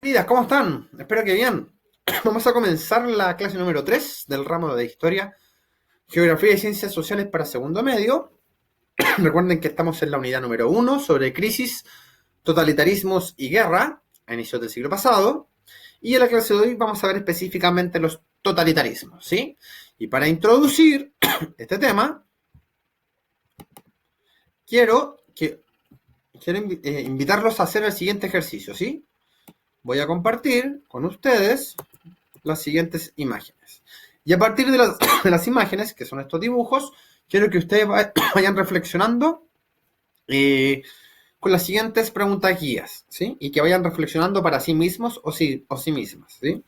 Queridas, ¿cómo están? Espero que bien. Vamos a comenzar la clase número 3 del ramo de Historia, Geografía y Ciencias Sociales para segundo medio. Recuerden que estamos en la unidad número 1 sobre crisis, totalitarismos y guerra a inicios del siglo pasado. Y en la clase de hoy vamos a ver específicamente los totalitarismos, ¿sí? Y para introducir este tema, quiero invitarlos a hacer el siguiente ejercicio, ¿sí? Voy a compartir con ustedes las siguientes imágenes. Y a partir de las imágenes, que son estos dibujos, quiero que ustedes vayan reflexionando con las siguientes preguntas guías, ¿sí? Y que vayan reflexionando para sí mismos o sí mismas, ¿sí?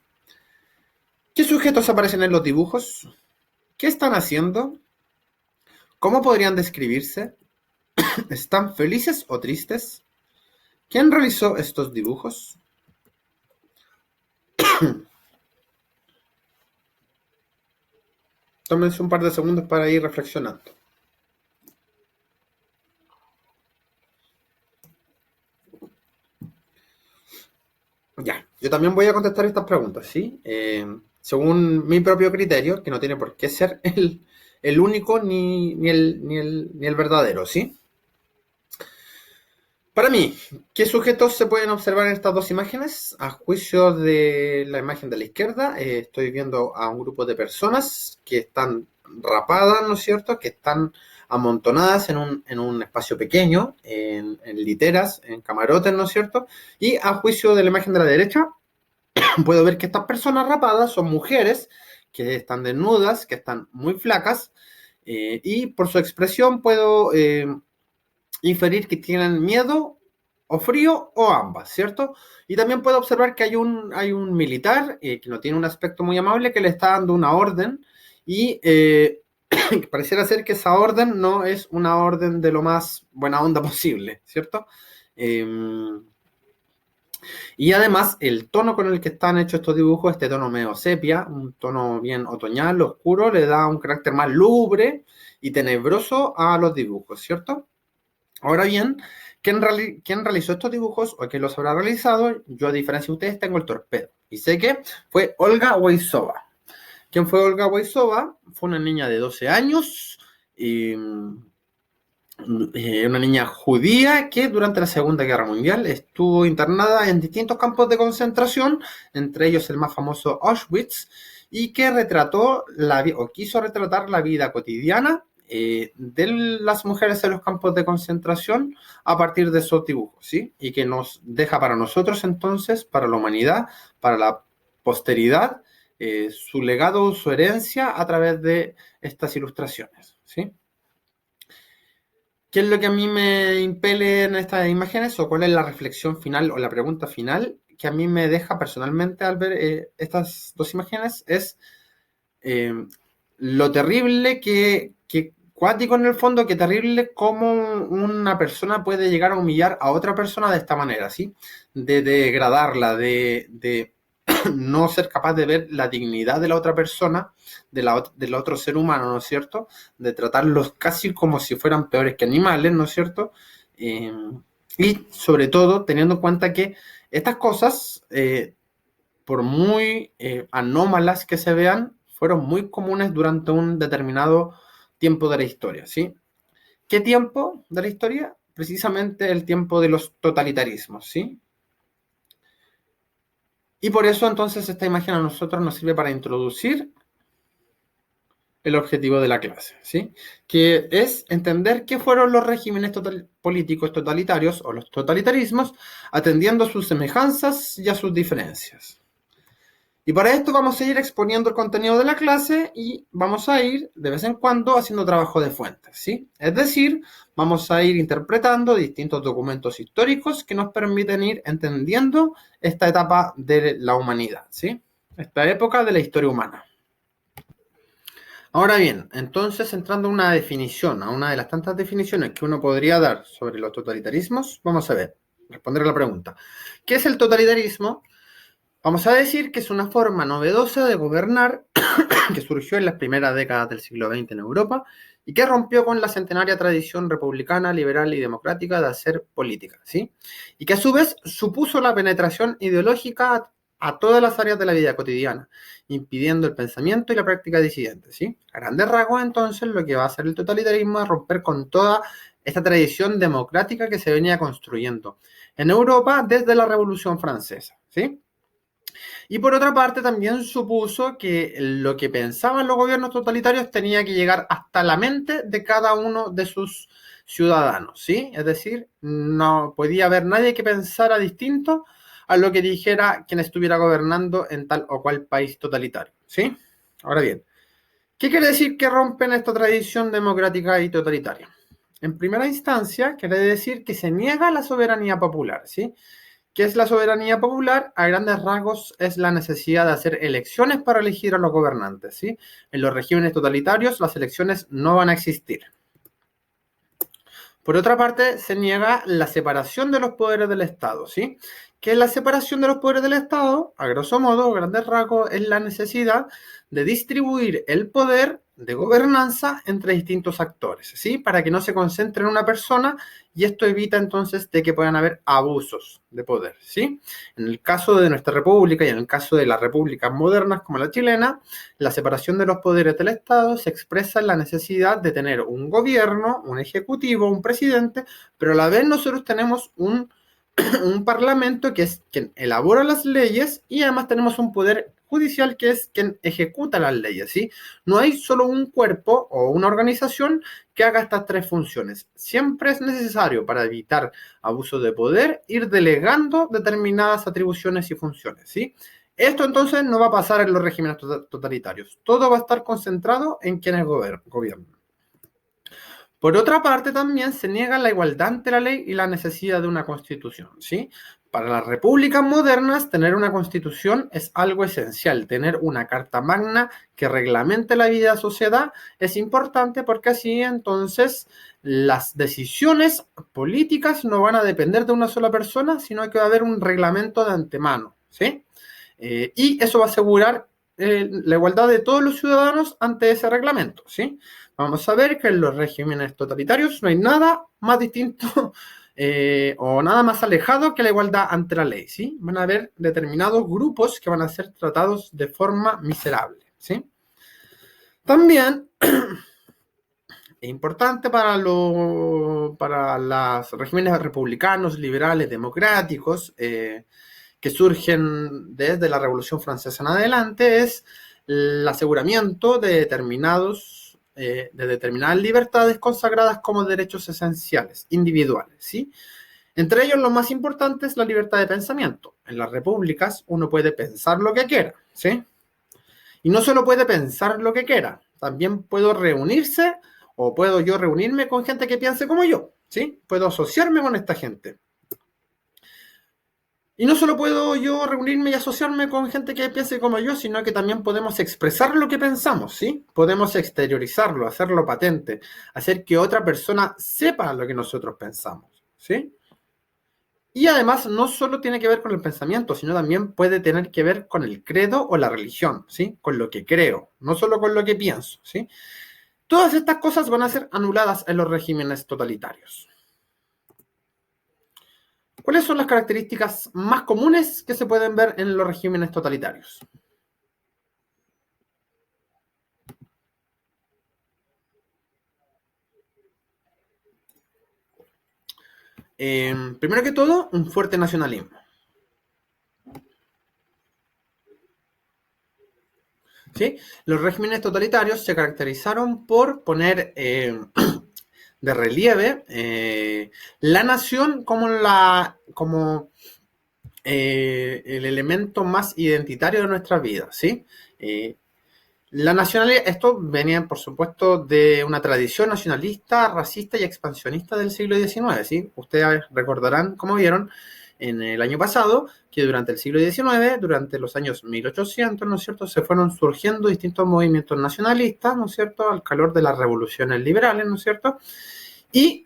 ¿Qué sujetos aparecen en los dibujos? ¿Qué están haciendo? ¿Cómo podrían describirse? ¿Están felices o tristes? ¿Quién realizó estos dibujos? Tómense un par de segundos para ir reflexionando. Ya, yo también voy a contestar estas preguntas, ¿sí? Según mi propio criterio, que no tiene por qué ser el único ni el verdadero, ¿sí? Para mí, ¿qué sujetos se pueden observar en estas dos imágenes? A juicio de la imagen de la izquierda, estoy viendo a un grupo de personas que están rapadas, ¿no es cierto? Que están amontonadas en un espacio pequeño, en literas, en camarotes, ¿no es cierto? Y a juicio de la imagen de la derecha, puedo ver que estas personas rapadas son mujeres que están desnudas, que están muy flacas, y por su expresión puedo inferir que tienen miedo o frío o ambas, ¿cierto? Y también puedo observar que hay un militar que no tiene un aspecto muy amable que le está dando una orden y pareciera ser que esa orden no es una orden de lo más buena onda posible, ¿cierto? Y además el tono con el que están hechos estos dibujos, este tono medio sepia, un tono bien otoñal, oscuro, le da un carácter más lúgubre y tenebroso a los dibujos, ¿cierto? Ahora bien, ¿quién realizó estos dibujos o quién los habrá realizado? Yo, a diferencia de ustedes, tengo el torpedo. Y sé que fue Olga Weissova. ¿Quién fue Olga Weissova? Fue una niña de 12 años, una niña judía que durante la Segunda Guerra Mundial estuvo internada en distintos campos de concentración, entre ellos el más famoso Auschwitz, y que quiso retratar la vida cotidiana de las mujeres en los campos de concentración a partir de esos dibujos, ¿sí? Y que nos deja para nosotros entonces, para la humanidad, para la posteridad, su legado, su herencia a través de estas ilustraciones, ¿sí? ¿Qué es lo que a mí me impele en estas imágenes o cuál es la reflexión final o la pregunta final que a mí me deja personalmente al ver estas dos imágenes? Es eh, lo terrible cuático en el fondo, que terrible cómo una persona puede llegar a humillar a otra persona de esta manera, ¿sí? De degradarla, de no ser capaz de ver la dignidad de la otra persona, del otro ser humano, ¿no es cierto? De tratarlos casi como si fueran peores que animales, ¿no es cierto? Eh, y sobre todo teniendo en cuenta que estas cosas, por muy anómalas que se vean, fueron muy comunes durante un determinado tiempo de la historia, ¿sí? ¿Qué tiempo de la historia? Precisamente el tiempo de los totalitarismos, ¿sí? Y por eso entonces esta imagen a nosotros nos sirve para introducir el objetivo de la clase, ¿sí? Que es entender qué fueron los regímenes políticos totalitarios o los totalitarismos, atendiendo a sus semejanzas y a sus diferencias. Y para esto vamos a ir exponiendo el contenido de la clase y vamos a ir de vez en cuando haciendo trabajo de fuentes, ¿sí? Es decir, vamos a ir interpretando distintos documentos históricos que nos permiten ir entendiendo esta etapa de la humanidad, ¿sí? Esta época de la historia humana. Ahora bien, entonces entrando a una definición, a una de las tantas definiciones que uno podría dar sobre los totalitarismos, vamos a responder a la pregunta. ¿Qué es el totalitarismo? Vamos a decir que es una forma novedosa de gobernar que surgió en las primeras décadas del siglo XX en Europa y que rompió con la centenaria tradición republicana, liberal y democrática de hacer política, ¿sí? Y que a su vez supuso la penetración ideológica a todas las áreas de la vida cotidiana, impidiendo el pensamiento y la práctica disidente, ¿sí? A grandes rasgos, entonces, lo que va a hacer el totalitarismo es romper con toda esta tradición democrática que se venía construyendo en Europa desde la Revolución Francesa, ¿sí? Y por otra parte, también supuso que lo que pensaban los gobiernos totalitarios tenía que llegar hasta la mente de cada uno de sus ciudadanos, ¿sí? Es decir, no podía haber nadie que pensara distinto a lo que dijera quien estuviera gobernando en tal o cual país totalitario, ¿sí? Ahora bien, ¿qué quiere decir que rompen esta tradición democrática y totalitaria? En primera instancia, quiere decir que se niega la soberanía popular, ¿sí? ¿Qué es la soberanía popular? A grandes rasgos es la necesidad de hacer elecciones para elegir a los gobernantes, ¿sí? En los regímenes totalitarios las elecciones no van a existir. Por otra parte, se niega la separación de los poderes del Estado, ¿sí? ¿Qué es la separación de los poderes del Estado? A grosso modo, a grandes rasgos, es la necesidad de distribuir el poder de gobernanza entre distintos actores, ¿sí? Para que no se concentre en una persona y esto evita entonces de que puedan haber abusos de poder, ¿sí? En el caso de nuestra república y en el caso de las repúblicas modernas como la chilena, la separación de los poderes del Estado se expresa en la necesidad de tener un gobierno, un ejecutivo, un presidente, pero a la vez nosotros tenemos un parlamento que es quien elabora las leyes y además tenemos un poder judicial que es quien ejecuta las leyes, ¿sí? No hay solo un cuerpo o una organización que haga estas tres funciones. Siempre es necesario, para evitar abuso de poder, ir delegando determinadas atribuciones y funciones, ¿sí? Esto entonces no va a pasar en los regímenes totalitarios. Todo va a estar concentrado en quienes gobiernan. Por otra parte, también se niega la igualdad ante la ley y la necesidad de una constitución, ¿sí? Para las repúblicas modernas, tener una constitución es algo esencial. Tener una carta magna que reglamente la vida de la sociedad es importante porque así entonces las decisiones políticas no van a depender de una sola persona, sino que va a haber un reglamento de antemano, ¿sí? Y eso va a asegurar la igualdad de todos los ciudadanos ante ese reglamento, ¿sí? Vamos a ver que en los regímenes totalitarios no hay nada más distinto o nada más alejado que la igualdad ante la ley, ¿sí? Van a haber determinados grupos que van a ser tratados de forma miserable, ¿sí? También es importante para los regímenes republicanos, liberales, democráticos, que surgen desde la Revolución Francesa en adelante, es el aseguramiento de determinadas libertades consagradas como derechos esenciales, individuales, ¿sí? Entre ellos, lo más importante es la libertad de pensamiento. En las repúblicas uno puede pensar lo que quiera, ¿sí? Y no solo puede pensar lo que quiera, también puedo reunirse o puedo yo reunirme con gente que piense como yo, ¿sí? Puedo asociarme con esta gente. Y no solo puedo yo reunirme y asociarme con gente que piense como yo, sino que también podemos expresar lo que pensamos, ¿sí? Podemos exteriorizarlo, hacerlo patente, hacer que otra persona sepa lo que nosotros pensamos, ¿sí? Y además no solo tiene que ver con el pensamiento, sino también puede tener que ver con el credo o la religión, ¿sí? Con lo que creo, no solo con lo que pienso, ¿sí? Todas estas cosas van a ser anuladas en los regímenes totalitarios. ¿Cuáles son las características más comunes que se pueden ver en los regímenes totalitarios? Primero que todo, un fuerte nacionalismo, ¿sí? Los regímenes totalitarios se caracterizaron por poner de relieve la nación como el elemento más identitario de nuestra vida, ¿sí? La nacionalidad, esto venía, por supuesto, de una tradición nacionalista, racista y expansionista del siglo XIX, ¿sí? Ustedes recordarán, como vieron en el año pasado, que durante el siglo XIX, durante los años 1800, ¿no es cierto?, se fueron surgiendo distintos movimientos nacionalistas, ¿no es cierto?, al calor de las revoluciones liberales, ¿no es cierto?, y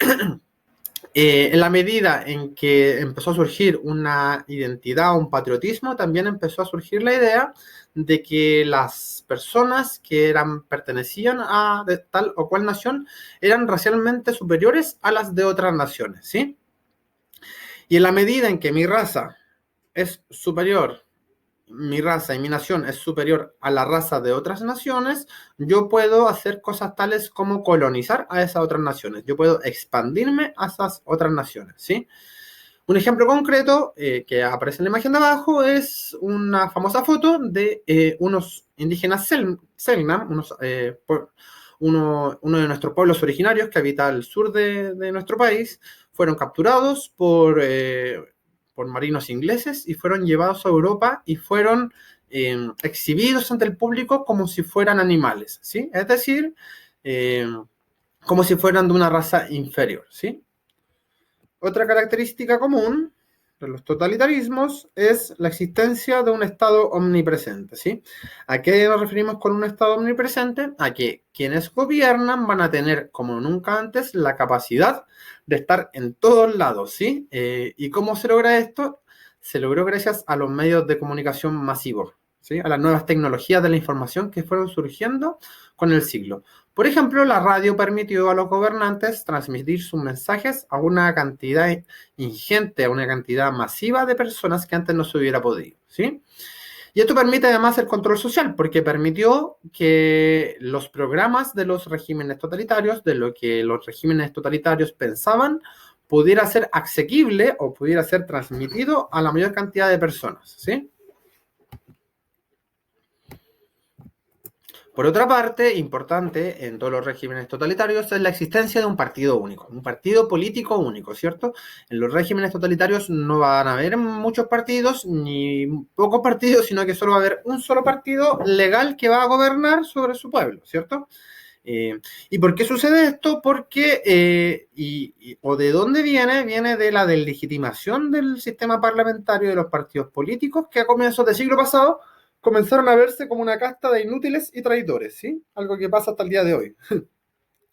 En la medida en que empezó a surgir una identidad, un patriotismo, también empezó a surgir la idea de que las personas que pertenecían a tal o cual nación eran racialmente superiores a las de otras naciones, ¿sí? Y en la medida en que mi raza es superior, mi raza y mi nación es superior a la raza de otras naciones, yo puedo hacer cosas tales como colonizar a esas otras naciones. Yo puedo expandirme a esas otras naciones, ¿sí? Un ejemplo concreto que aparece en la imagen de abajo es una famosa foto de unos indígenas Selknam, uno de nuestros pueblos originarios que habita al sur de nuestro país, fueron capturados por marinos ingleses y fueron llevados a Europa y fueron exhibidos ante el público como si fueran animales, ¿sí? Es decir, eh, como si fueran de una raza inferior, ¿sí? Otra característica común de los totalitarismos es la existencia de un Estado omnipresente, ¿sí? ¿A qué nos referimos con un Estado omnipresente? A que quienes gobiernan van a tener, como nunca antes, la capacidad de estar en todos lados, ¿sí? ¿Y cómo se logra esto? Se logró gracias a los medios de comunicación masivos, ¿sí? A las nuevas tecnologías de la información que fueron surgiendo con el siglo. Por ejemplo, la radio permitió a los gobernantes transmitir sus mensajes a una cantidad ingente, a una cantidad masiva de personas que antes no se hubiera podido, ¿sí? Y esto permite además el control social, porque permitió que los programas de los regímenes totalitarios, de lo que los regímenes totalitarios pensaban, pudiera ser asequible o pudiera ser transmitido a la mayor cantidad de personas, ¿sí? Por otra parte, importante en todos los regímenes totalitarios es la existencia de un partido único, un partido político único, ¿cierto? En los regímenes totalitarios no van a haber muchos partidos ni pocos partidos, sino que solo va a haber un solo partido legal que va a gobernar sobre su pueblo, ¿cierto? ¿Y por qué sucede esto? Porque, o de dónde viene, viene de la deslegitimación del sistema parlamentario de los partidos políticos que a comienzos del siglo pasado comenzaron a verse como una casta de inútiles y traidores, ¿sí? Algo que pasa hasta el día de hoy.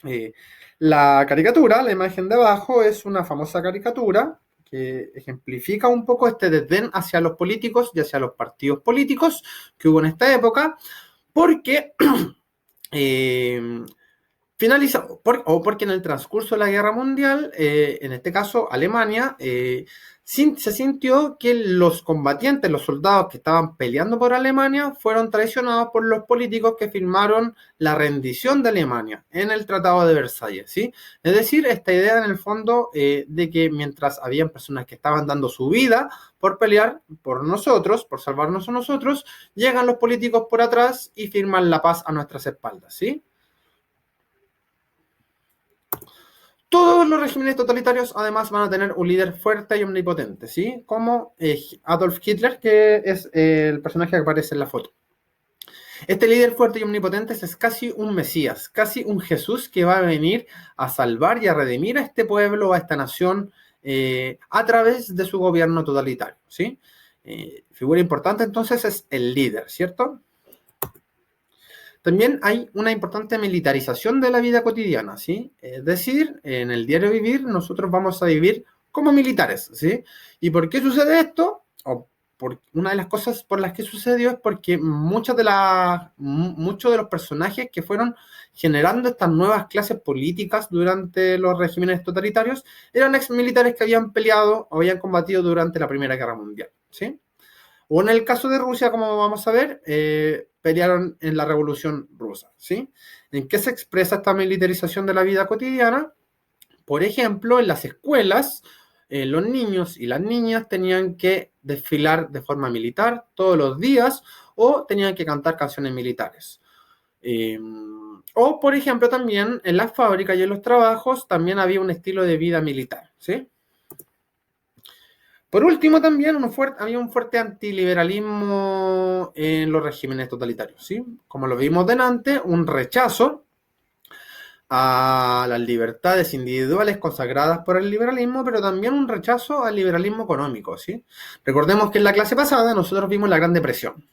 Eh, la caricatura, la imagen de abajo, es una famosa caricatura que ejemplifica un poco este desdén hacia los políticos y hacia los partidos políticos que hubo en esta época, porque porque en el transcurso de la Guerra Mundial, en este caso Alemania, se sintió que los combatientes, los soldados que estaban peleando por Alemania, fueron traicionados por los políticos que firmaron la rendición de Alemania en el Tratado de Versalles, ¿sí? Es decir, esta idea en el fondo de que mientras habían personas que estaban dando su vida por pelear por nosotros, por salvarnos a nosotros, llegan los políticos por atrás y firman la paz a nuestras espaldas, ¿sí? Todos los regímenes totalitarios además van a tener un líder fuerte y omnipotente, ¿sí? Como Adolf Hitler, que es el personaje que aparece en la foto. Este líder fuerte y omnipotente es casi un Mesías, casi un Jesús que va a venir a salvar y a redimir a este pueblo, a esta nación, a través de su gobierno totalitario, ¿sí? Figura importante entonces es el líder, ¿cierto? También hay una importante militarización de la vida cotidiana, ¿sí? Es decir, en el diario vivir nosotros vamos a vivir como militares, ¿sí? ¿Y por qué sucede esto? Una de las cosas por las que sucedió es porque muchos de los personajes que fueron generando estas nuevas clases políticas durante los regímenes totalitarios eran ex militares que habían peleado o habían combatido durante la Primera Guerra Mundial, ¿sí? O en el caso de Rusia, como vamos a ver, pelearon en la Revolución Rusa, ¿sí? ¿En qué se expresa esta militarización de la vida cotidiana? Por ejemplo, en las escuelas, los niños y las niñas tenían que desfilar de forma militar todos los días o tenían que cantar canciones militares. O, por ejemplo, también en las fábricas y en los trabajos también había un estilo de vida militar, ¿sí? Por último, también había un fuerte antiliberalismo en los regímenes totalitarios, ¿sí? Como lo vimos delante, un rechazo a las libertades individuales consagradas por el liberalismo, pero también un rechazo al liberalismo económico, ¿sí? Recordemos que en la clase pasada nosotros vimos la Gran Depresión.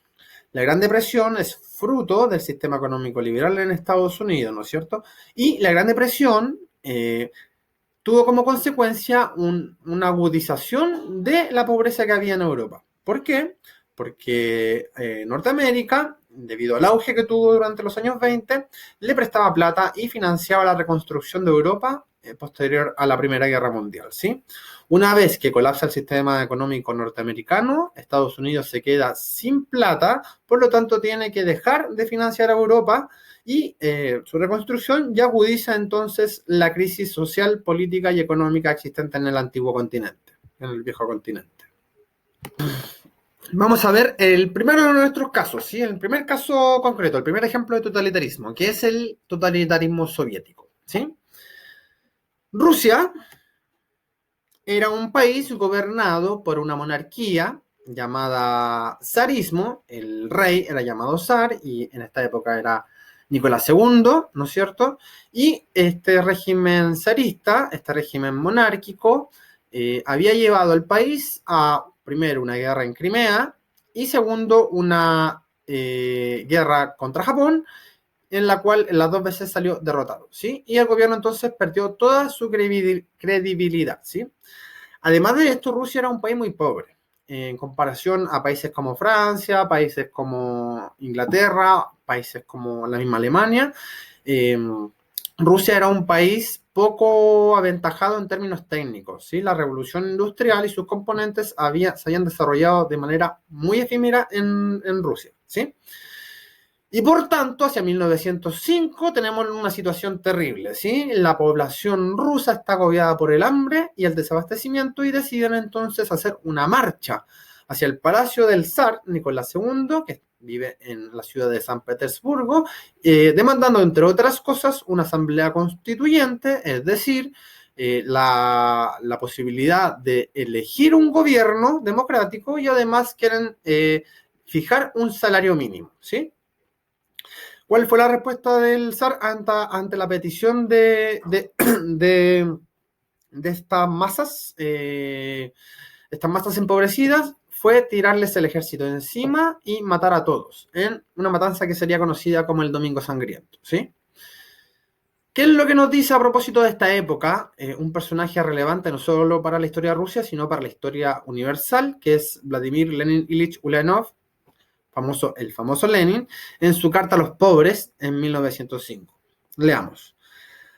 La Gran Depresión es fruto del sistema económico liberal en Estados Unidos, ¿no es cierto? Y la Gran Depresión tuvo como consecuencia una agudización de la pobreza que había en Europa. ¿Por qué? Porque Norteamérica, debido al auge que tuvo durante los años 20, le prestaba plata y financiaba la reconstrucción de Europa posterior a la Primera Guerra Mundial, ¿sí? Una vez que colapsa el sistema económico norteamericano, Estados Unidos se queda sin plata, por lo tanto tiene que dejar de financiar a Europa y su reconstrucción ya agudiza entonces la crisis social, política y económica existente en el antiguo continente, en el viejo continente. Vamos a ver el primero de nuestros casos, ¿sí? El primer caso concreto, el primer ejemplo de totalitarismo, que es el totalitarismo soviético, ¿sí? Rusia era un país gobernado por una monarquía llamada zarismo. El rey era llamado zar y en esta época era Nicolás II, ¿no es cierto? Y este régimen zarista, este régimen monárquico, había llevado al país a, primero, una guerra en Crimea y segundo, una guerra contra Japón, en la cual en las dos veces salió derrotado, ¿sí? Y el gobierno entonces perdió toda su credibilidad, ¿sí? Además de esto, Rusia era un país muy pobre en comparación a países como Francia, países como Inglaterra, países como la misma Alemania. Eh, Rusia era un país poco aventajado en términos técnicos, ¿sí? La revolución industrial y sus componentes se habían desarrollado de manera muy efímera en Rusia, ¿sí? Y por tanto, hacia 1905 tenemos una situación terrible, ¿sí? La población rusa está agobiada por el hambre y el desabastecimiento y deciden entonces hacer una marcha hacia el palacio del zar Nicolás II, que vive en la ciudad de San Petersburgo, demandando, entre otras cosas, una asamblea constituyente, es decir, la posibilidad de elegir un gobierno democrático y además quieren fijar un salario mínimo, ¿sí? ¿Cuál fue la respuesta del zar ante la petición de estas masas empobrecidas? Fue tirarles el ejército encima y matar a todos, en una matanza que sería conocida como el Domingo Sangriento, ¿sí? ¿Qué es lo que nos dice a propósito de esta época? Un personaje relevante no solo para la historia de Rusia, sino para la historia universal, que es Vladimir Lenin Ilich Ulyanov, el famoso Lenin, en su carta a los pobres en 1905. Leamos.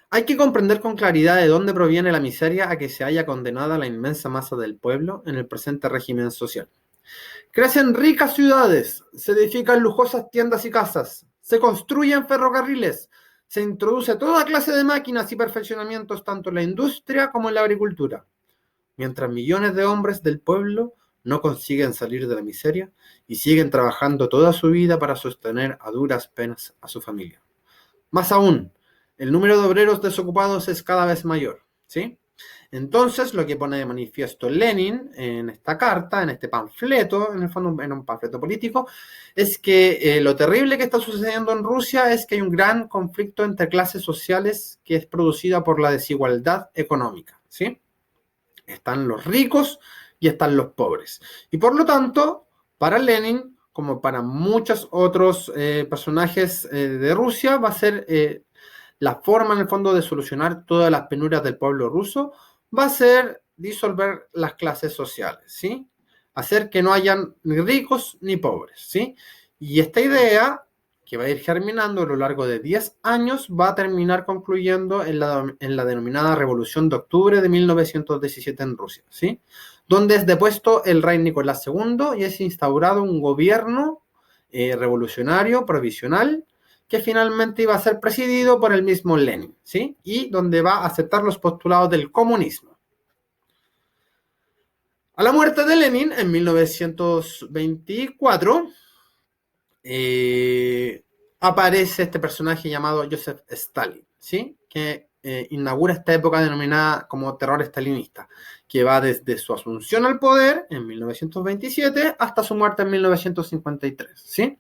Hay que comprender con claridad de dónde proviene la miseria a que se haya condenado a la inmensa masa del pueblo en el presente régimen social. Crecen ricas ciudades, se edifican lujosas tiendas y casas, se construyen ferrocarriles, se introduce toda clase de máquinas y perfeccionamientos tanto en la industria como en la agricultura, mientras millones de hombres del pueblo no consiguen salir de la miseria y siguen trabajando toda su vida para sostener a duras penas a su familia. Más aún, el número de obreros desocupados es cada vez mayor, ¿sí? Entonces, lo que pone de manifiesto Lenin en esta carta, en este panfleto, en el fondo en un panfleto político, es que lo terrible que está sucediendo en Rusia es que hay un gran conflicto entre clases sociales que es producida por la desigualdad económica, ¿sí? Están los ricos y están los pobres. Y por lo tanto, para Lenin, como para muchos otros personajes de Rusia, va a ser la forma en el fondo de solucionar todas las penurias del pueblo ruso, va a ser disolver las clases sociales, ¿sí? Hacer que no hayan ni ricos ni pobres, ¿sí? Y esta idea, que va a ir germinando a lo largo de 10 años, va a terminar concluyendo en la denominada Revolución de Octubre de 1917 en Rusia, ¿sí? Donde es depuesto el rey Nicolás II y es instaurado un gobierno revolucionario provisional que finalmente iba a ser presidido por el mismo Lenin, ¿sí? Y donde va a aceptar los postulados del comunismo. A la muerte de Lenin en 1924, aparece este personaje llamado Joseph Stalin, ¿sí? Que inaugura esta época denominada como terror stalinista, que va desde su asunción al poder en 1927 hasta su muerte en 1953, ¿sí?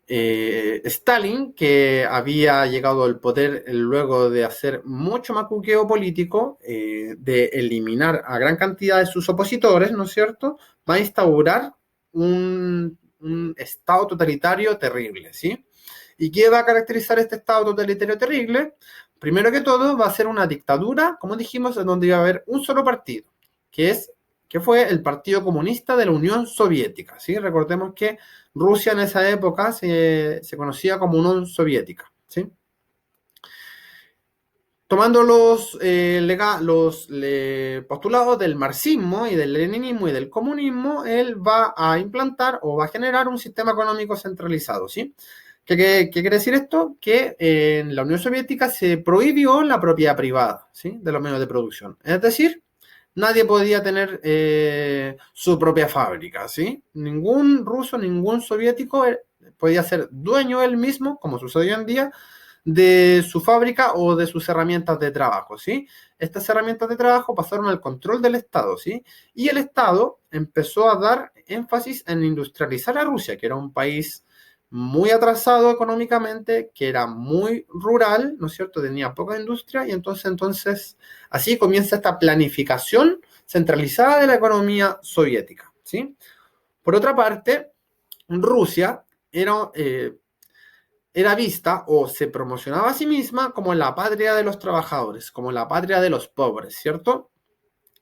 Stalin, que había llegado al poder luego de hacer mucho macuqueo político, de eliminar a gran cantidad de sus opositores, ¿no es cierto?, va a instaurar un estado totalitario terrible, ¿sí? ¿Y qué va a caracterizar este estado totalitario terrible? Primero que todo, va a ser una dictadura, como dijimos, en donde iba a haber un solo partido, que fue el Partido Comunista de la Unión Soviética, ¿sí? Recordemos que Rusia en esa época se conocía como Unión Soviética, ¿sí? Tomando los postulados del marxismo y del leninismo y del comunismo, él va a implantar o va a generar un sistema económico centralizado, ¿sí? ¿Qué quiere decir esto? Que en la Unión Soviética se prohibió la propiedad privada, ¿sí? De los medios de producción. Es decir, nadie podía tener su propia fábrica, ¿sí? Ningún ruso, ningún soviético podía ser dueño él mismo, como sucede hoy en día, de su fábrica o de sus herramientas de trabajo, ¿sí? Estas herramientas de trabajo pasaron al control del Estado, ¿sí? Y el Estado empezó a dar énfasis en industrializar a Rusia, que era un país muy atrasado económicamente, que era muy rural, ¿no es cierto? Tenía poca industria y entonces así comienza esta planificación centralizada de la economía soviética, ¿sí? Por otra parte, Rusia era vista o se promocionaba a sí misma como la patria de los trabajadores, como la patria de los pobres, ¿cierto?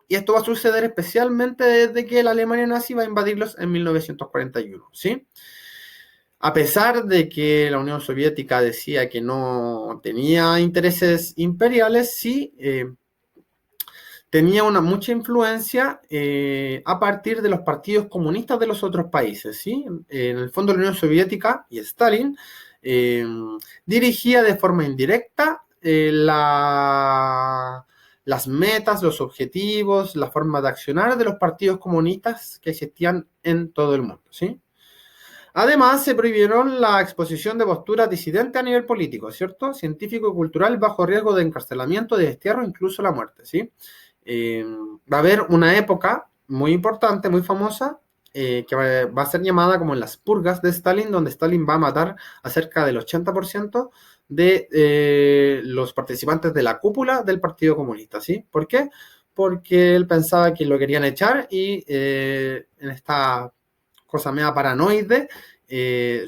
Y esto va a suceder especialmente desde que la Alemania nazi va a invadirlos en 1941, ¿sí? A pesar de que la Unión Soviética decía que no tenía intereses imperiales, sí tenía una mucha influencia a partir de los partidos comunistas de los otros países, ¿sí? En el fondo la Unión Soviética y Stalin eh, dirigía de forma indirecta las metas, los objetivos, la forma de accionar de los partidos comunistas que existían en todo el mundo, ¿sí? Además, se prohibieron la exposición de posturas disidentes a nivel político, ¿cierto? Científico y cultural bajo riesgo de encarcelamiento, de destierro, incluso la muerte, ¿sí? Va a haber una época muy importante, muy famosa, que va a ser llamada como las purgas de Stalin, donde Stalin va a matar a cerca del 80% de los participantes de la cúpula del Partido Comunista, ¿sí? ¿Por qué? Porque él pensaba que lo querían echar y en esta cosa media paranoide,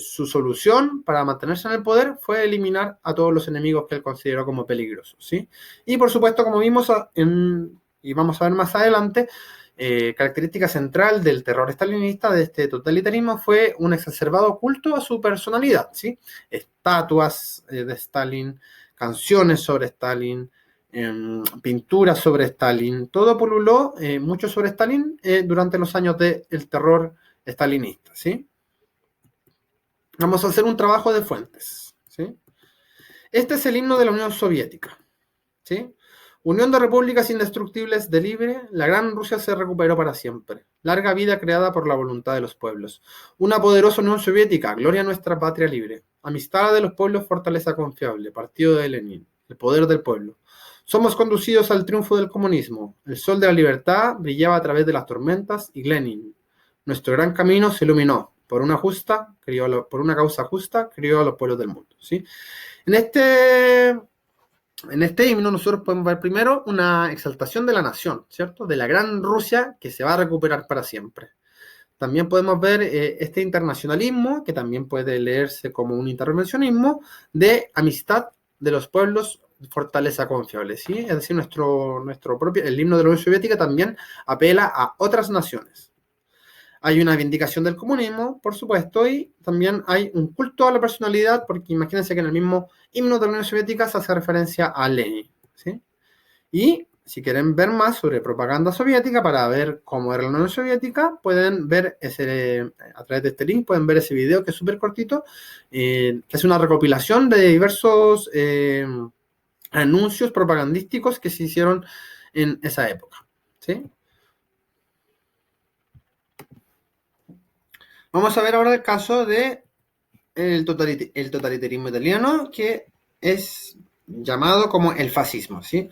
su solución para mantenerse en el poder fue eliminar a todos los enemigos que él consideró como peligrosos, ¿sí? Y por supuesto, como vimos y vamos a ver más adelante, característica central del terror estalinista, de este totalitarismo, fue un exacerbado culto a su personalidad, ¿sí? Estatuas de Stalin, canciones sobre Stalin, pinturas sobre Stalin, todo pululó mucho sobre Stalin durante los años del terror estalinista, ¿sí? Vamos a hacer un trabajo de fuentes, ¿sí? Este es el himno de la Unión Soviética, ¿sí? Unión de repúblicas indestructibles de libre, la gran Rusia se recuperó para siempre. Larga vida creada por la voluntad de los pueblos. Una poderosa Unión Soviética, gloria a nuestra patria libre. Amistad de los pueblos, fortaleza confiable. Partido de Lenin, el poder del pueblo. Somos conducidos al triunfo del comunismo. El sol de la libertad brillaba a través de las tormentas y Lenin, nuestro gran camino, se iluminó. Por por una causa justa, crió a los pueblos del mundo, ¿sí? En este himno nosotros podemos ver primero una exaltación de la nación, ¿cierto? De la gran Rusia que se va a recuperar para siempre. También podemos ver este internacionalismo, que también puede leerse como un intervencionismo, de amistad de los pueblos, fortaleza confiable, ¿sí? Es decir, nuestro propio, el himno de la Unión Soviética también apela a otras naciones. Hay una vindicación del comunismo, por supuesto, y también hay un culto a la personalidad, porque imagínense que en el mismo himno de la Unión Soviética se hace referencia a Lenin, ¿sí? Y si quieren ver más sobre propaganda soviética, para ver cómo era la Unión Soviética, pueden ver a través de este link, pueden ver ese video que es súper cortito, que es una recopilación de diversos anuncios propagandísticos que se hicieron en esa época, ¿sí? Vamos a ver ahora el caso de el totalitarismo italiano, que es llamado como el fascismo, ¿sí?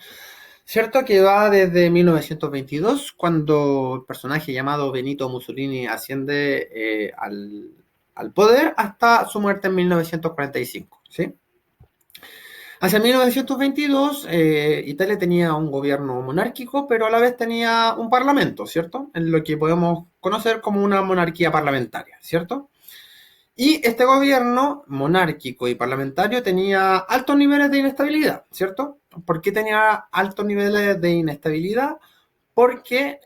Cierto que va desde 1922, cuando el personaje llamado Benito Mussolini asciende al poder, hasta su muerte en 1945, ¿sí? Hacia 1922, Italia tenía un gobierno monárquico, pero a la vez tenía un parlamento, ¿cierto? En lo que podemos conocer como una monarquía parlamentaria, ¿cierto? Y este gobierno monárquico y parlamentario tenía altos niveles de inestabilidad, ¿cierto? ¿Por qué tenía altos niveles de inestabilidad? Porque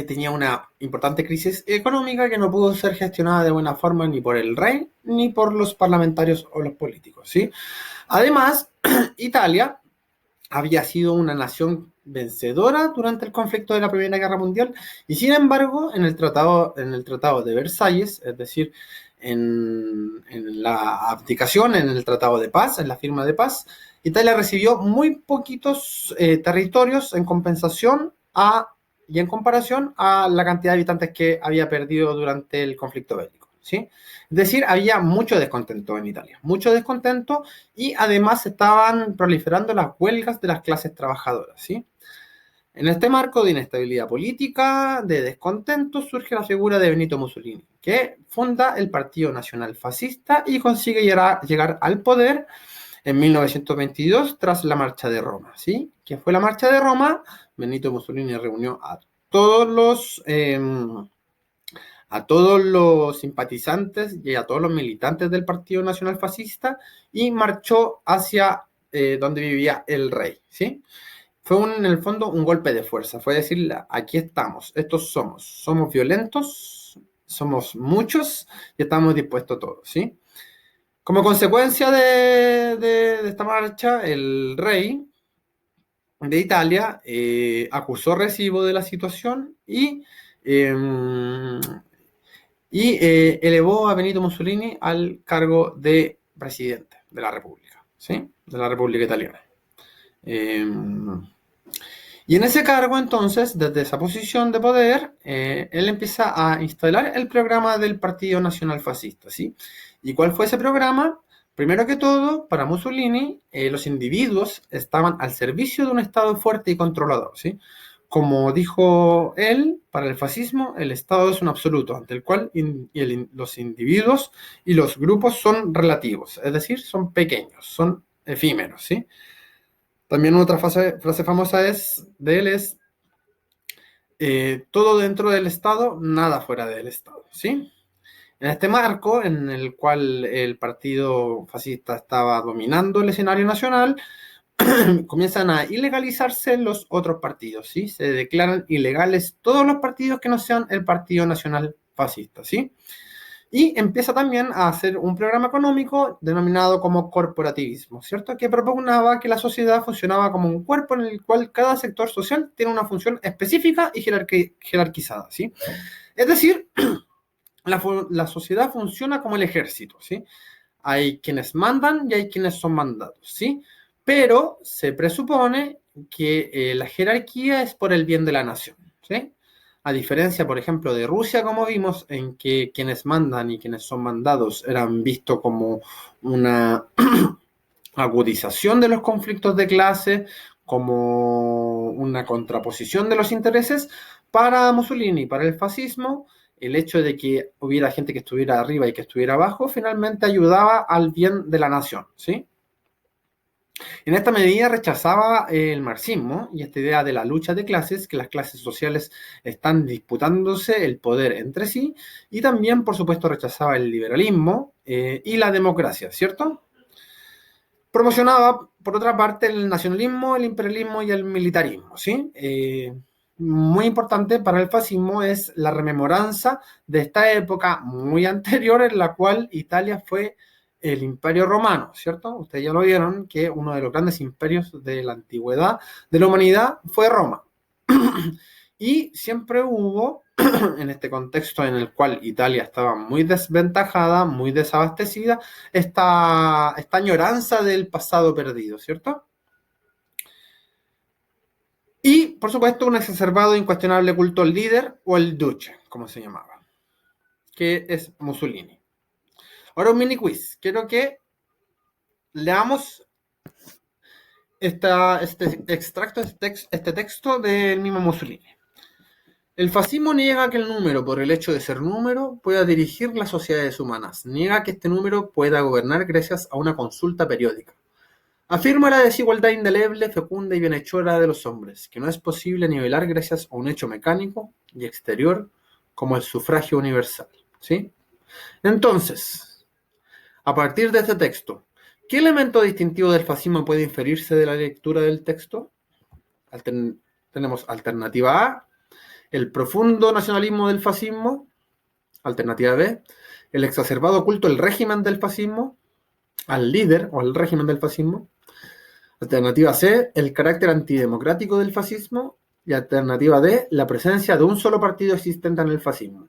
tenía una importante crisis económica que no pudo ser gestionada de buena forma ni por el rey ni por los parlamentarios o los políticos, ¿sí? Además, Italia había sido una nación vencedora durante el conflicto de la Primera Guerra Mundial y sin embargo en el tratado de Versalles, es decir, en la abdicación, en el tratado de paz, en la firma de paz, Italia recibió muy poquitos territorios en compensación y en comparación a la cantidad de habitantes que había perdido durante el conflicto bélico, ¿sí? Es decir, había mucho descontento en Italia, mucho descontento y además estaban proliferando las huelgas de las clases trabajadoras, ¿sí? En este marco de inestabilidad política, de descontento, surge la figura de Benito Mussolini, que funda el Partido Nacional Fascista y consigue llegar al poder en 1922 tras la Marcha de Roma, ¿sí? ¿Qué fue la Marcha de Roma? Benito Mussolini reunió todos los... eh, a todos los simpatizantes y a todos los militantes del Partido Nacional Fascista y marchó hacia donde vivía el rey, ¿sí? Fue en el fondo un golpe de fuerza, fue decir, aquí estamos, estos somos violentos, somos muchos y estamos dispuestos a todos, ¿sí? Como consecuencia de esta marcha, el rey de Italia acusó recibo de la situación eh, elevó a Benito Mussolini al cargo de presidente de la República, ¿sí? De la República Italiana. Eh, y en ese cargo, entonces, desde esa posición de poder, él empieza a instalar el programa del Partido Nacional Fascista, ¿sí? ¿Y cuál fue ese programa? Primero que todo, para Mussolini, los individuos estaban al servicio de un Estado fuerte y controlador, ¿sí? Como dijo él, para el fascismo, el Estado es un absoluto, ante el cual los individuos y los grupos son relativos, es decir, son pequeños, son efímeros, ¿sí? También otra frase famosa de él es todo dentro del Estado, nada fuera del Estado, ¿sí? En este marco, en el cual el partido fascista estaba dominando el escenario nacional, comienzan a ilegalizarse los otros partidos, ¿sí? Se declaran ilegales todos los partidos que no sean el Partido Nacional Fascista, ¿sí? Y empieza también a hacer un programa económico denominado como corporativismo, ¿cierto? Que propugnaba que la sociedad funcionaba como un cuerpo en el cual cada sector social tiene una función específica y jerarquizada, ¿sí? Es decir, la sociedad funciona como el ejército, ¿sí? Hay quienes mandan y hay quienes son mandados, ¿sí? Pero se presupone que la jerarquía es por el bien de la nación, ¿sí? A diferencia, por ejemplo, de Rusia, como vimos, en que quienes mandan y quienes son mandados eran vistos como una agudización de los conflictos de clase, como una contraposición de los intereses, para Mussolini, para el fascismo, el hecho de que hubiera gente que estuviera arriba y que estuviera abajo, finalmente ayudaba al bien de la nación, ¿sí? En esta medida rechazaba el marxismo y esta idea de la lucha de clases, que las clases sociales están disputándose el poder entre sí, y también, por supuesto, rechazaba el liberalismo y la democracia, ¿cierto? Promocionaba, por otra parte, el nacionalismo, el imperialismo y el militarismo, ¿sí? Muy importante para el fascismo es la rememoranza de esta época muy anterior en la cual Italia fue el Imperio Romano, ¿cierto? Ustedes ya lo vieron que uno de los grandes imperios de la antigüedad de la humanidad fue Roma. Y siempre hubo, en este contexto en el cual Italia estaba muy desventajada, muy desabastecida, esta añoranza del pasado perdido, ¿cierto? Y, por supuesto, un exacerbado e incuestionable culto al líder o al duce, como se llamaba, que es Mussolini. Ahora un mini quiz. Quiero que leamos este extracto, este texto del mismo Mussolini. El fascismo niega que el número, por el hecho de ser número, pueda dirigir las sociedades humanas. Niega que este número pueda gobernar gracias a una consulta periódica. Afirma la desigualdad indeleble, fecunda y bienhechora de los hombres, que no es posible nivelar gracias a un hecho mecánico y exterior como el sufragio universal. ¿Sí? Entonces, a partir de este texto, ¿qué elemento distintivo del fascismo puede inferirse de la lectura del texto? Tenemos alternativa A, el profundo nacionalismo del fascismo. Alternativa B, el exacerbado culto al régimen del fascismo, al líder o al régimen del fascismo. Alternativa C, el carácter antidemocrático del fascismo. Y alternativa D, la presencia de un solo partido existente en el fascismo.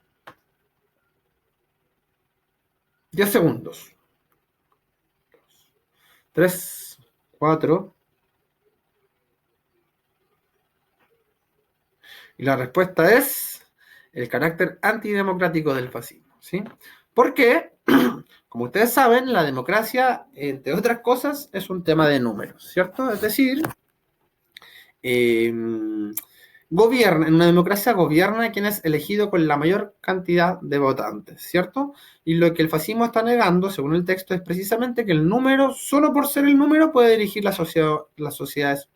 10 segundos. 3, 4. Y la respuesta es el carácter antidemocrático del fascismo, ¿sí? Porque, como ustedes saben, la democracia, entre otras cosas, es un tema de números, ¿cierto? Es decir, gobierna, en una democracia gobierna quien es elegido con la mayor cantidad de votantes, ¿cierto? Y lo que el fascismo está negando, según el texto, es precisamente que el número, solo por ser el número, puede dirigir las sociedades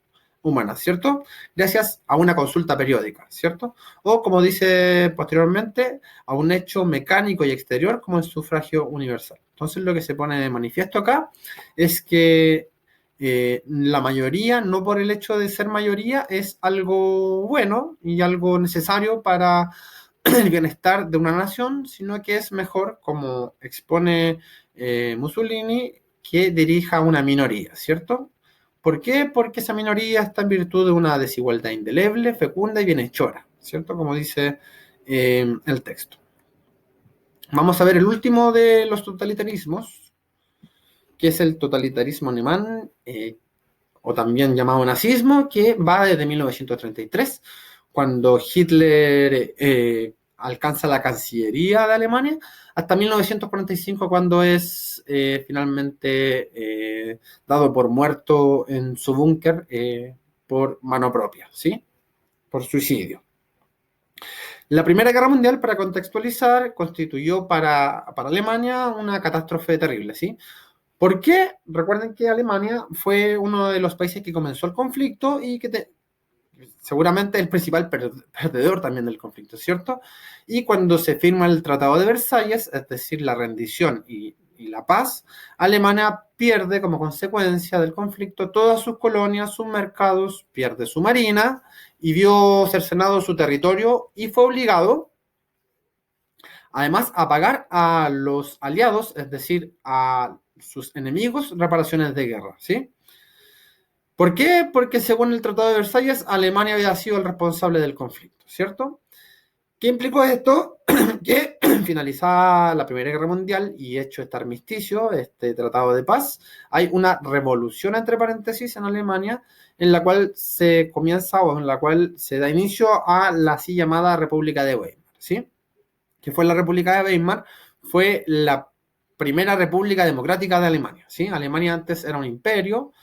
humanas, ¿cierto? Gracias a una consulta periódica, ¿cierto? O, como dice posteriormente, a un hecho mecánico y exterior como el sufragio universal. Entonces, lo que se pone de manifiesto acá es que la mayoría, no por el hecho de ser mayoría, es algo bueno y algo necesario para el bienestar de una nación, sino que es mejor, como expone Mussolini, que dirija a una minoría, ¿cierto? ¿Por qué? Porque esa minoría está en virtud de una desigualdad indeleble, fecunda y bienhechora, ¿cierto? Como dice el texto. Vamos a ver el último de los totalitarismos, que es el totalitarismo alemán, o también llamado nazismo, que va desde 1933, cuando Hitler alcanza la Cancillería de Alemania, hasta 1945, cuando es finalmente dado por muerto en su búnker por mano propia, ¿sí? Por suicidio. La Primera Guerra Mundial, para contextualizar, constituyó para Alemania una catástrofe terrible, ¿sí? ¿Por qué? Recuerden que Alemania fue uno de los países que comenzó el conflicto y que seguramente el principal perdedor también del conflicto, ¿cierto? Y cuando se firma el Tratado de Versalles, es decir, la rendición y la paz, Alemania pierde como consecuencia del conflicto todas sus colonias, sus mercados, pierde su marina y vio cercenado su territorio y fue obligado, además, a pagar a los aliados, es decir, a sus enemigos, reparaciones de guerra, ¿sí? ¿Por qué? Porque según el Tratado de Versalles, Alemania había sido el responsable del conflicto, ¿cierto? ¿Qué implicó esto? Que finalizada la Primera Guerra Mundial y hecho este armisticio, este tratado de paz, hay una revolución, entre paréntesis, en Alemania, en la cual se comienza o en la cual se da inicio a la así llamada República de Weimar, ¿sí? Que fue la República de Weimar, fue la primera república democrática de Alemania, ¿sí? Alemania antes era un imperio,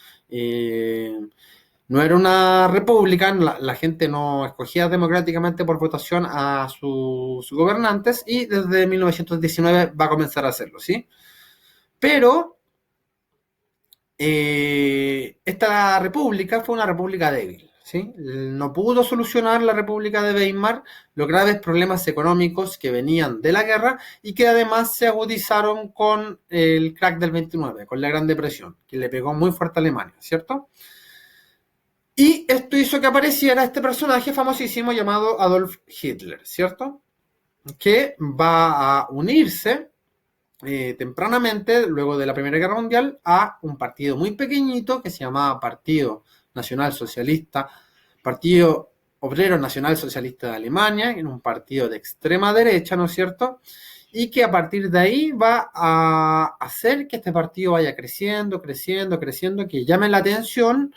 no era una república, la gente no escogía democráticamente por votación a sus gobernantes y desde 1919 va a comenzar a hacerlo, ¿sí? Pero esta república fue una república débil, ¿sí? No pudo solucionar la República de Weimar los graves problemas económicos que venían de la guerra y que además se agudizaron con el crack del 29, con la Gran Depresión, que le pegó muy fuerte a Alemania, ¿cierto? Y esto hizo que apareciera este personaje famosísimo llamado Adolf Hitler, ¿cierto? Que va a unirse tempranamente, luego de la Primera Guerra Mundial, a un partido muy pequeñito que se llamaba Partido Nacional Socialista, Partido Obrero Nacional Socialista de Alemania, en un partido de extrema derecha, ¿no es cierto? Y que a partir de ahí va a hacer que este partido vaya creciendo, creciendo, creciendo, que llame la atención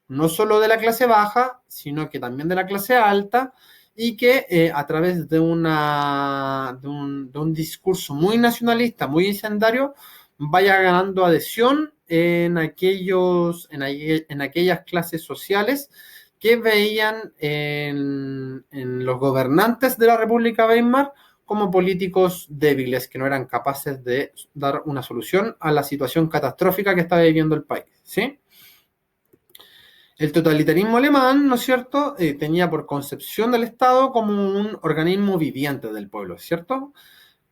no solo de la clase baja, sino que también de la clase alta, y que a través de un discurso muy nacionalista, muy incendiario, vaya ganando adhesión en aquellas clases sociales que veían en los gobernantes de la República Weimar como políticos débiles que no eran capaces de dar una solución a la situación catastrófica que estaba viviendo el país, ¿sí? El totalitarismo alemán, ¿no es cierto?, tenía por concepción del Estado como un organismo viviente del pueblo, ¿cierto?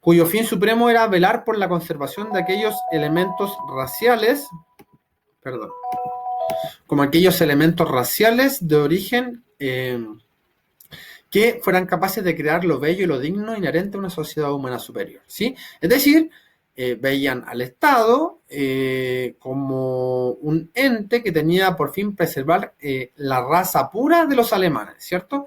cuyo fin supremo era velar por la conservación de aquellos elementos raciales, perdón, como aquellos elementos raciales de origen que fueran capaces de crear lo bello y lo digno inherente a una sociedad humana superior, ¿sí? Es decir, veían al Estado como un ente que tenía por fin preservar la raza pura de los alemanes, ¿cierto?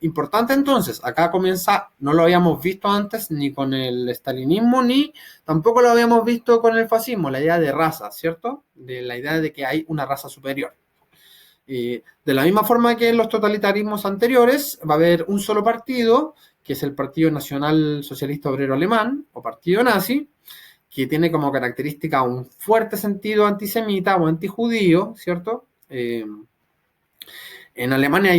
Importante entonces, acá comienza, no lo habíamos visto antes ni con el estalinismo, ni tampoco lo habíamos visto con el fascismo, la idea de raza, ¿cierto? De la idea de que hay una raza superior. De la misma forma que en los totalitarismos anteriores, va a haber un solo partido, que es el Partido Nacional Socialista Obrero Alemán, o Partido Nazi, que tiene como característica un fuerte sentido antisemita o antijudío, ¿cierto? En Alemania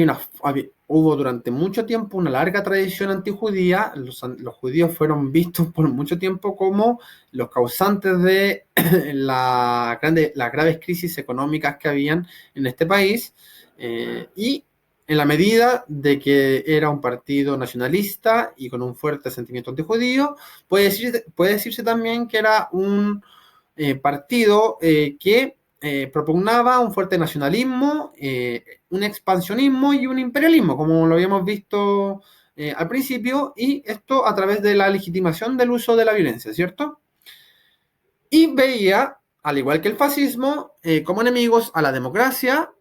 hubo durante mucho tiempo una larga tradición antijudía. Los judíos fueron vistos por mucho tiempo como los causantes de las graves crisis económicas que habían en este país. Y en la medida de que era un partido nacionalista y con un fuerte sentimiento antijudío, puede decirse también que era un partido que propugnaba un fuerte nacionalismo, un expansionismo y un imperialismo, como lo habíamos visto al principio, y esto a través de la legitimación del uso de la violencia, ¿cierto? Y veía, al igual que el fascismo, como enemigos a la democracia,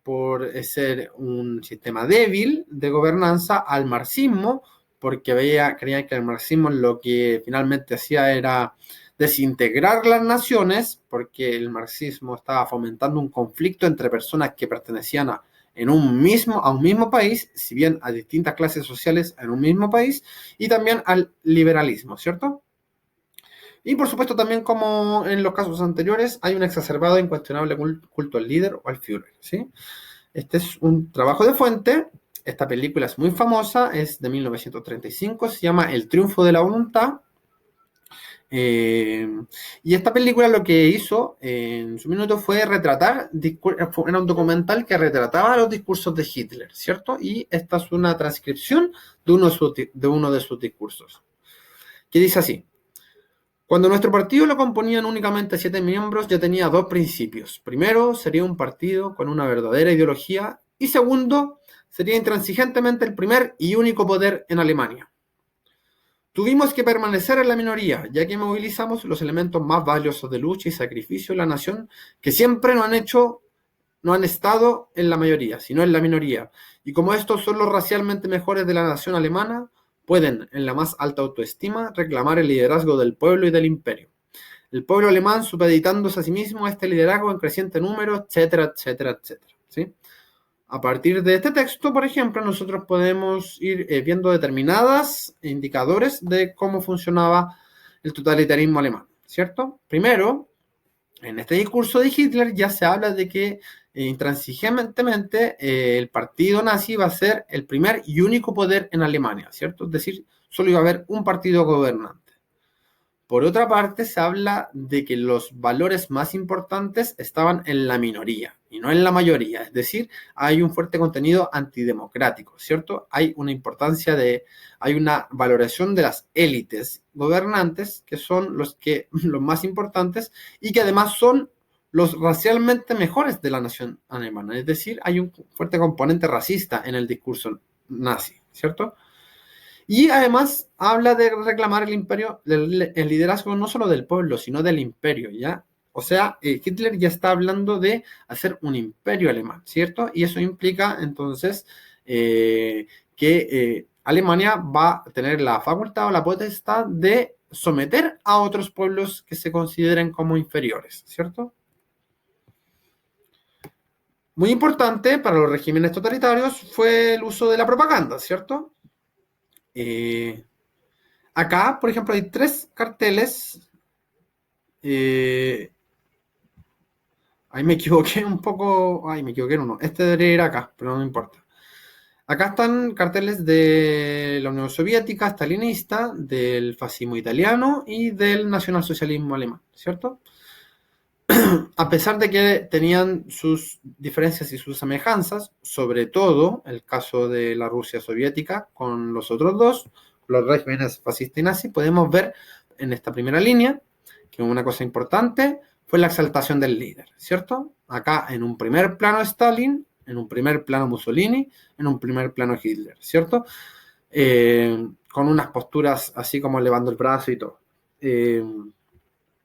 por ser un sistema débil de gobernanza, al marxismo, porque creía que el marxismo lo que finalmente hacía era desintegrar las naciones, porque el marxismo estaba fomentando un conflicto entre personas que pertenecían a un mismo país, si bien a distintas clases sociales en un mismo país, y también al liberalismo, ¿cierto? Y por supuesto también, como en los casos anteriores, hay un exacerbado e incuestionable culto al líder o al Führer, ¿sí? Este es un trabajo de fuente. Esta película es muy famosa, es de 1935, se llama El triunfo de la voluntad. Y esta película lo que hizo en su minuto fue retratar, era un documental que retrataba los discursos de Hitler, ¿cierto? Y esta es una transcripción de uno de sus discursos, que dice así: cuando nuestro partido lo componían únicamente 7 miembros, ya tenía dos principios. Primero, sería un partido con una verdadera ideología, y segundo, sería intransigentemente el primer y único poder en Alemania. Tuvimos que permanecer en la minoría, ya que movilizamos los elementos más valiosos de lucha y sacrificio de la nación, que siempre no han estado en la mayoría, sino en la minoría. Y como estos son los racialmente mejores de la nación alemana, pueden, en la más alta autoestima, reclamar el liderazgo del pueblo y del imperio. El pueblo alemán supeditándose a sí mismo a este liderazgo en creciente número, etcétera, etcétera, etcétera, ¿sí? A partir de este texto, por ejemplo, nosotros podemos ir viendo determinados indicadores de cómo funcionaba el totalitarismo alemán, ¿cierto? Primero, en este discurso de Hitler ya se habla de que intransigentemente el partido nazi va a ser el primer y único poder en Alemania, ¿cierto? Es decir, solo iba a haber un partido gobernante. Por otra parte, se habla de que los valores más importantes estaban en la minoría y no en la mayoría. Es decir, hay un fuerte contenido antidemocrático, ¿cierto? Hay una valoración de las élites gobernantes, que son los más importantes y que además son los racialmente mejores de la nación alemana. Es decir, hay un fuerte componente racista en el discurso nazi, ¿cierto? Y además habla de reclamar el imperio, el liderazgo no solo del pueblo, sino del imperio, ¿ya? O sea, Hitler ya está hablando de hacer un imperio alemán, ¿cierto? Y eso implica entonces que Alemania va a tener la facultad o la potestad de someter a otros pueblos que se consideren como inferiores, ¿cierto? Muy importante para los regímenes totalitarios fue el uso de la propaganda, ¿cierto? Acá, por ejemplo, hay 3 carteles. Ahí me equivoqué un poco. Ay, me equivoqué en uno. Este debería ir acá, pero no importa. Acá están carteles de la Unión Soviética, stalinista, del fascismo italiano y del nacionalsocialismo alemán, ¿cierto? A pesar de que tenían sus diferencias y sus semejanzas, sobre todo el caso de la Rusia soviética con los otros dos, los regímenes fascistas y nazis, podemos ver en esta primera línea que una cosa importante fue la exaltación del líder, ¿cierto? Acá en un primer plano Stalin, en un primer plano Mussolini, en un primer plano Hitler, ¿cierto? Con unas posturas así como elevando el brazo y todo.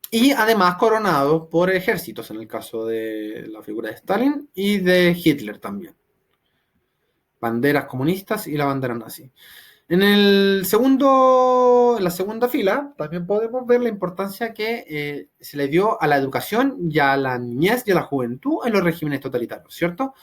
Y además coronados por ejércitos, en el caso de la figura de Stalin y de Hitler también. Banderas comunistas y la bandera nazi. En la segunda fila, también podemos ver la importancia que se le dio a la educación y a la niñez y a la juventud en los regímenes totalitarios, ¿cierto?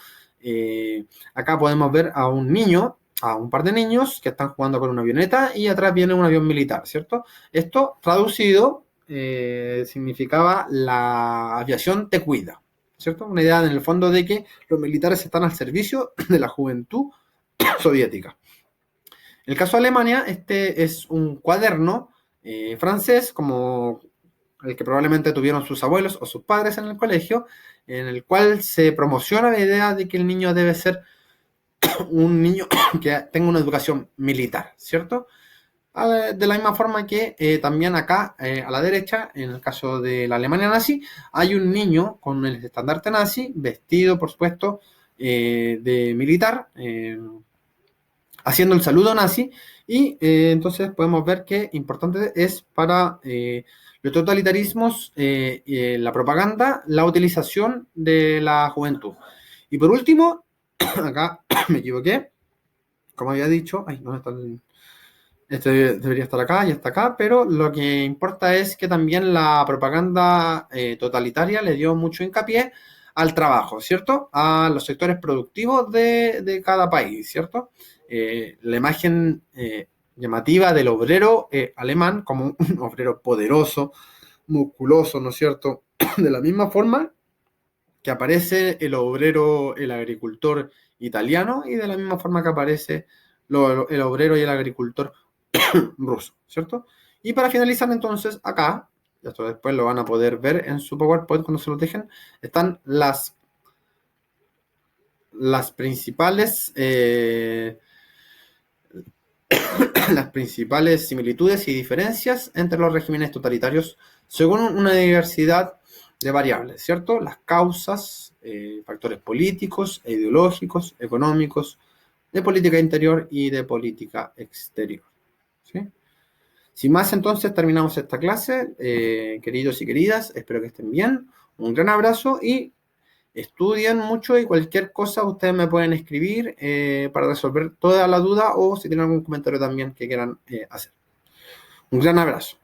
Acá podemos ver a un niño, a un par de niños que están jugando con una avioneta y atrás viene un avión militar, ¿cierto? Esto traducido significaba la aviación te cuida, ¿cierto? Una idea en el fondo de que los militares están al servicio de la juventud soviética. En el caso de Alemania, este es un cuaderno francés, como el que probablemente tuvieron sus abuelos o sus padres en el colegio, en el cual se promociona la idea de que el niño debe ser un niño que tenga una educación militar, ¿cierto? De la misma forma que también acá, a la derecha, en el caso de la Alemania nazi, hay un niño con el estandarte nazi, vestido, por supuesto, de militar, haciendo el saludo nazi, y entonces podemos ver que importante es para los totalitarismos, la propaganda, la utilización de la juventud. Y por último, acá me equivoqué, como había dicho, ay, ¿dónde está este debería estar acá y está acá, pero lo que importa es que también la propaganda totalitaria le dio mucho hincapié al trabajo, ¿cierto? A los sectores productivos de cada país, ¿cierto? La imagen llamativa del obrero alemán como un obrero poderoso, musculoso, ¿no es cierto? De la misma forma que aparece el obrero, el agricultor italiano, y de la misma forma que aparece el obrero y el agricultor ruso, ¿cierto? Y para finalizar entonces, acá, esto después lo van a poder ver en su PowerPoint cuando se lo dejen, están las principales las principales similitudes y diferencias entre los regímenes totalitarios según una diversidad de variables, ¿cierto? Las causas, factores políticos, ideológicos, económicos, de política interior y de política exterior, ¿sí? Sin más, entonces terminamos esta clase. Queridos y queridas, espero que estén bien. Un gran abrazo y estudien mucho, y cualquier cosa ustedes me pueden escribir para resolver toda la duda, o si tienen algún comentario también que quieran hacer. Un gran abrazo.